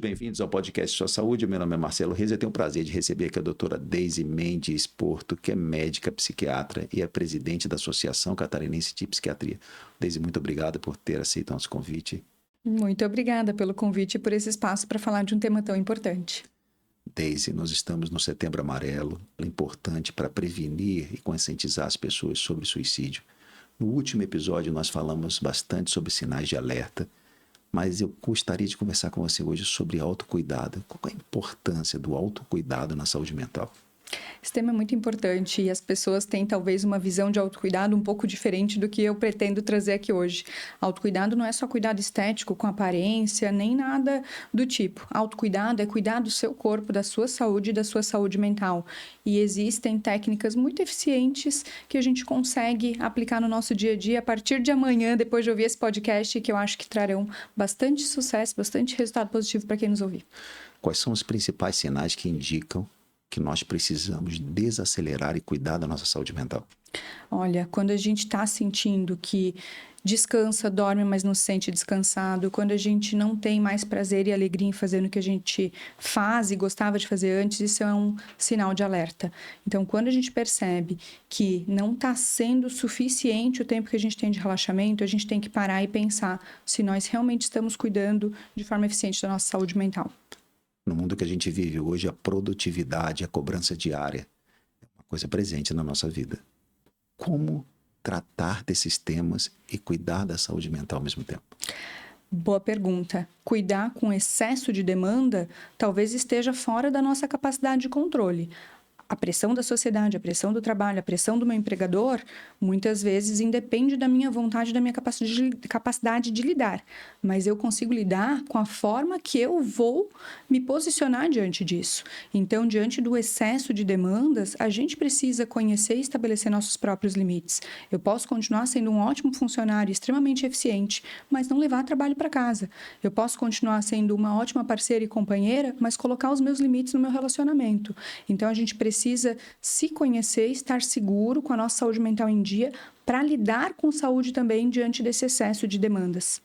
bem-vindos ao podcast Sua Saúde. Meu nome é Marcelo Reis e eu tenho o prazer de receber aqui a doutora Deise Mendes Porto, que é médica psiquiatra e é presidente da Associação Catarinense de Psiquiatria. Deise, muito obrigado por ter aceito o nosso convite. Muito obrigada pelo convite e por esse espaço para falar de um tema tão importante. Deise, nós estamos no Setembro Amarelo, importante para prevenir e conscientizar as pessoas sobre suicídio. No último episódio nós falamos bastante sobre sinais de alerta, mas eu gostaria de conversar com você hoje sobre autocuidado. Qual é a importância do autocuidado na saúde mental? Esse tema é muito importante e as pessoas têm talvez uma visão de autocuidado um pouco diferente do que eu pretendo trazer aqui hoje. Autocuidado não é só cuidado estético com aparência, nem nada do tipo. Autocuidado é cuidar do seu corpo, da sua saúde e da sua saúde mental. E existem técnicas muito eficientes que a gente consegue aplicar no nosso dia a dia a partir de amanhã, depois de ouvir esse podcast, que eu acho que trarão bastante sucesso, bastante resultado positivo para quem nos ouvir. Quais são os principais sinais que indicam que nós precisamos desacelerar e cuidar da nossa saúde mental? Olha, quando a gente está sentindo que descansa, dorme, mas não se sente descansado, quando a gente não tem mais prazer e alegria em fazer o que a gente faz e gostava de fazer antes, isso é um sinal de alerta. Então, quando a gente percebe que não está sendo suficiente o tempo que a gente tem de relaxamento, a gente tem que parar e pensar se nós realmente estamos cuidando de forma eficiente da nossa saúde mental. No mundo que a gente vive hoje, a produtividade, a cobrança diária é uma coisa presente na nossa vida. Como tratar desses temas e cuidar da saúde mental ao mesmo tempo? Boa pergunta. Cuidar com excesso de demanda talvez esteja fora da nossa capacidade de controle. A pressão da sociedade, a pressão do trabalho, a pressão do meu empregador, muitas vezes independe da minha vontade, da minha capacidade de lidar. Mas eu consigo lidar com a forma que eu vou me posicionar diante disso. Então, diante do excesso de demandas, a gente precisa conhecer e estabelecer nossos próprios limites. Eu posso continuar sendo um ótimo funcionário, extremamente eficiente, mas não levar trabalho para casa. Eu posso continuar sendo uma ótima parceira e companheira, mas colocar os meus limites no meu relacionamento. Então, a gente precisa se conhecer, estar seguro com a nossa saúde mental em dia para lidar com saúde também diante desse excesso de demandas.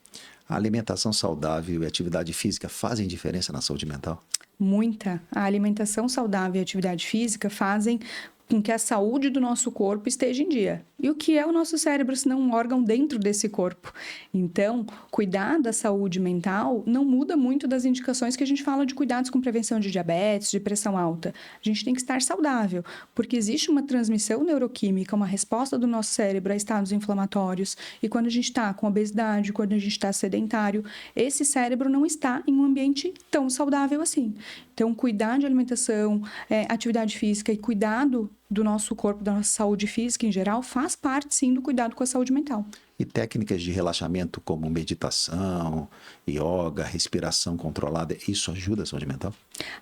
A alimentação saudável e a atividade física fazem diferença na saúde mental? Muita. A alimentação saudável e a atividade física fazem com que a saúde do nosso corpo esteja em dia. E o que é o nosso cérebro, se não um órgão dentro desse corpo? Então, cuidar da saúde mental não muda muito das indicações que a gente fala de cuidados com prevenção de diabetes, de pressão alta. A gente tem que estar saudável, porque existe uma transmissão neuroquímica, uma resposta do nosso cérebro a estados inflamatórios. E quando a gente está com obesidade, quando a gente está sedentário, esse cérebro não está em um ambiente tão saudável assim. Então, cuidar de alimentação, atividade física e cuidado do nosso corpo, da nossa saúde física em geral, faz parte, sim, do cuidado com a saúde mental. E técnicas de relaxamento como meditação, yoga, respiração controlada, isso ajuda a saúde mental?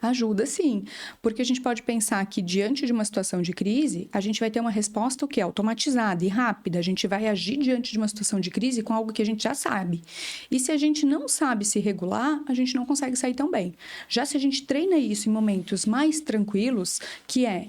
Ajuda, sim, porque a gente pode pensar que diante de uma situação de crise, a gente vai ter uma resposta que é automatizada e rápida. A gente vai agir diante de uma situação de crise com algo que a gente já sabe. E se a gente não sabe se regular, a gente não consegue sair tão bem. Já se a gente treina isso em momentos mais tranquilos, que é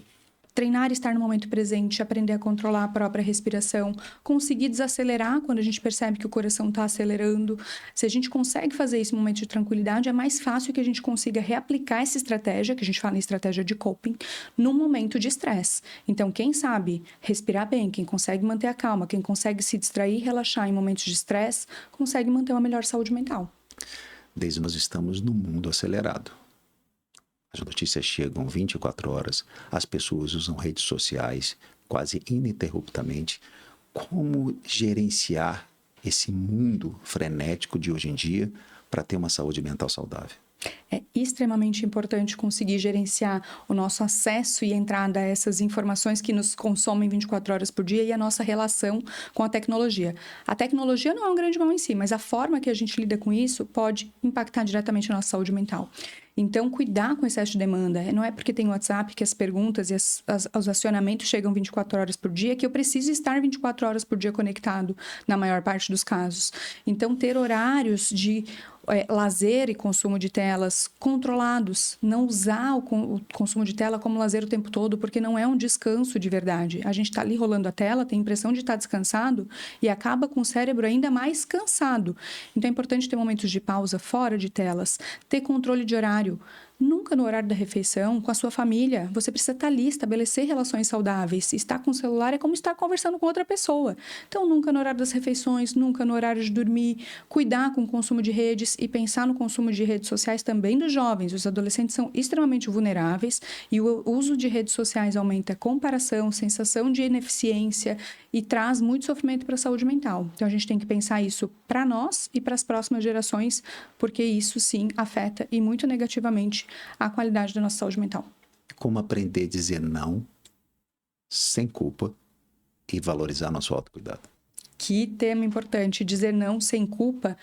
treinar e estar no momento presente, aprender a controlar a própria respiração, conseguir desacelerar quando a gente percebe que o coração está acelerando. Se a gente consegue fazer isso em momentos de tranquilidade, é mais fácil que a gente consiga reaplicar essa estratégia, que a gente fala em estratégia de coping, num momento de estresse. Então, quem sabe respirar bem, quem consegue manter a calma, quem consegue se distrair e relaxar em momentos de estresse, consegue manter uma melhor saúde mental. Desde nós estamos num mundo acelerado. As notícias chegam 24 horas, as pessoas usam redes sociais quase ininterruptamente. Como gerenciar esse mundo frenético de hoje em dia para ter uma saúde mental saudável? É extremamente importante conseguir gerenciar o nosso acesso e entrada a essas informações que nos consomem 24 horas por dia e a nossa relação com a tecnologia. A tecnologia não é um grande mal em si, mas a forma que a gente lida com isso pode impactar diretamente a nossa saúde mental. Então, cuidar com excesso de demanda. Não é porque tem WhatsApp que as perguntas e os acionamentos chegam 24 horas por dia que eu preciso estar 24 horas por dia conectado, na maior parte dos casos. Então, ter horários de lazer e consumo de telas controlados, não usar o consumo de tela como lazer o tempo todo, porque não é um descanso de verdade. A gente está ali rolando a tela, tem a impressão de estar descansado e acaba com o cérebro ainda mais cansado. Então é importante ter momentos de pausa fora de telas, ter controle de horário. Nunca no horário da refeição, com a sua família. Você precisa estar ali, estabelecer relações saudáveis. Estar com o celular é como estar conversando com outra pessoa. Então, nunca no horário das refeições, nunca no horário de dormir. Cuidar com o consumo de redes e pensar no consumo de redes sociais também dos jovens. Os adolescentes são extremamente vulneráveis e o uso de redes sociais aumenta a comparação, sensação de ineficiência e traz muito sofrimento para a saúde mental. Então, a gente tem que pensar isso para nós e para as próximas gerações, porque isso, sim, afeta e muito negativamente a qualidade da nossa saúde mental. Como aprender a dizer não sem culpa e valorizar nosso autocuidado. Que tema importante, dizer não sem culpa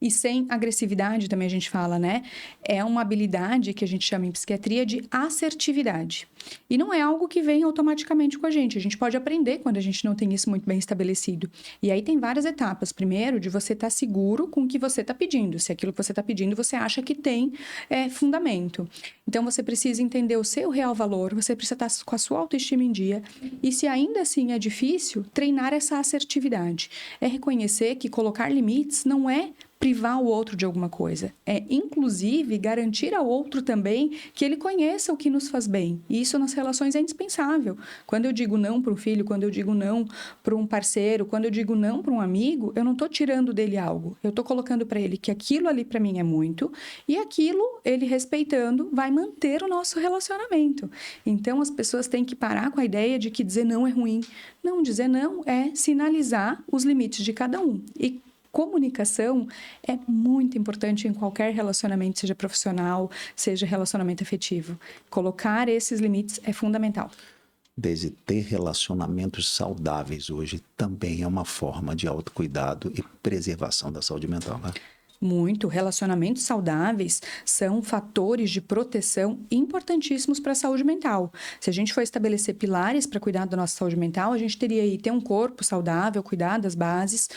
e sem agressividade também a gente fala, né? É uma habilidade que a gente chama em psiquiatria de assertividade. E não é algo que vem automaticamente com a gente pode aprender quando a gente não tem isso muito bem estabelecido. E aí tem várias etapas. Primeiro, de você estar seguro com o que você está pedindo. Se aquilo que você está pedindo, você acha que tem fundamento. Então, você precisa entender o seu real valor, você precisa estar com a sua autoestima em dia. E se ainda assim é difícil, treinar essa assertividade. É reconhecer que colocar limites não é privar o outro de alguma coisa. É, inclusive, garantir ao outro também que ele conheça o que nos faz bem. E isso nas relações é indispensável. Quando eu digo não para um filho, quando eu digo não para um parceiro, quando eu digo não para um amigo, eu não estou tirando dele algo. Eu estou colocando para ele que aquilo ali para mim é muito e aquilo, ele respeitando, vai manter o nosso relacionamento. Então, as pessoas têm que parar com a ideia de que dizer não é ruim. Não, dizer não é sinalizar os limites de cada um. E comunicação é muito importante em qualquer relacionamento, seja profissional, seja relacionamento afetivo. Colocar esses limites é fundamental. Desde ter relacionamentos saudáveis hoje também é uma forma de autocuidado e preservação da saúde mental, né? Muito. Relacionamentos saudáveis são fatores de proteção importantíssimos para a saúde mental. Se a gente for estabelecer pilares para cuidar da nossa saúde mental, a gente teria aí ter um corpo saudável, cuidar das bases,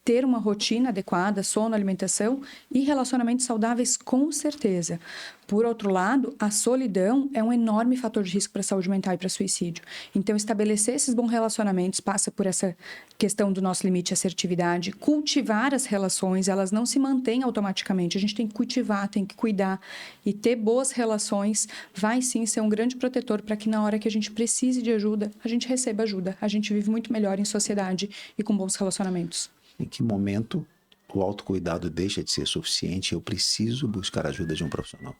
ter uma rotina adequada, sono, alimentação e relacionamentos saudáveis com certeza. Por outro lado, a solidão é um enorme fator de risco para a saúde mental e para suicídio. Então, estabelecer esses bons relacionamentos passa por essa questão do nosso limite de assertividade, cultivar as relações, elas não se mantêm automaticamente. A gente tem que cultivar, tem que cuidar e ter boas relações vai sim ser um grande protetor para que na hora que a gente precise de ajuda, a gente receba ajuda. A gente vive muito melhor em sociedade e com bons relacionamentos. Em que momento o autocuidado deixa de ser suficiente e eu preciso buscar a ajuda de um profissional?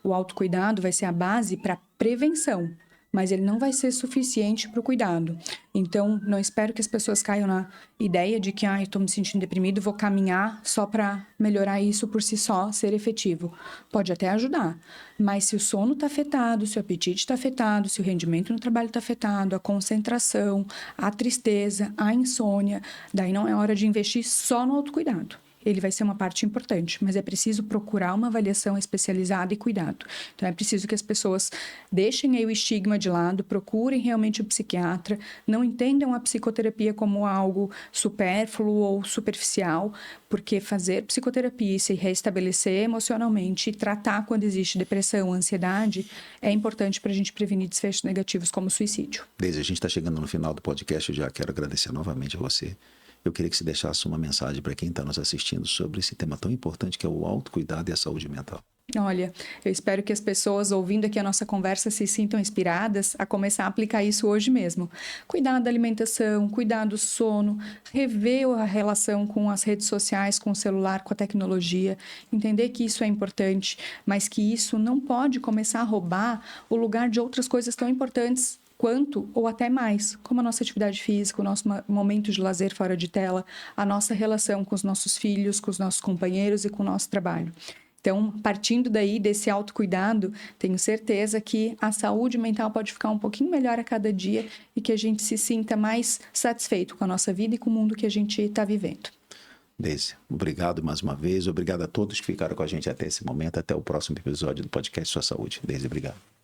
O autocuidado vai ser a base para prevenção, mas ele não vai ser suficiente para o cuidado. Então, não espero que as pessoas caiam na ideia de que, estou me sentindo deprimido, vou caminhar só para melhorar isso por si só, ser efetivo. Pode até ajudar, mas se o sono está afetado, se o apetite está afetado, se o rendimento no trabalho está afetado, a concentração, a tristeza, a insônia, daí não é hora de investir só no autocuidado. Ele vai ser uma parte importante, mas é preciso procurar uma avaliação especializada e cuidado. Então, é preciso que as pessoas deixem aí o estigma de lado, procurem realmente o psiquiatra, não entendam a psicoterapia como algo supérfluo ou superficial, porque fazer psicoterapia e se restabelecer emocionalmente e tratar quando existe depressão, ansiedade, é importante para a gente prevenir desfechos negativos como suicídio. Desde a gente está chegando no final do podcast, eu já quero agradecer novamente a você. Eu queria que você deixasse uma mensagem para quem está nos assistindo sobre esse tema tão importante que é o autocuidado e a saúde mental. Olha, eu espero que as pessoas ouvindo aqui a nossa conversa se sintam inspiradas a começar a aplicar isso hoje mesmo. Cuidar da alimentação, cuidar do sono, rever a relação com as redes sociais, com o celular, com a tecnologia, entender que isso é importante, mas que isso não pode começar a roubar o lugar de outras coisas tão importantes quanto ou até mais, como a nossa atividade física, o nosso momento de lazer fora de tela, a nossa relação com os nossos filhos, com os nossos companheiros e com o nosso trabalho. Então, partindo daí desse autocuidado, tenho certeza que a saúde mental pode ficar um pouquinho melhor a cada dia e que a gente se sinta mais satisfeito com a nossa vida e com o mundo que a gente está vivendo. Deise, obrigado mais uma vez, obrigado a todos que ficaram com a gente até esse momento, até o próximo episódio do podcast Sua Saúde. Deise, obrigado.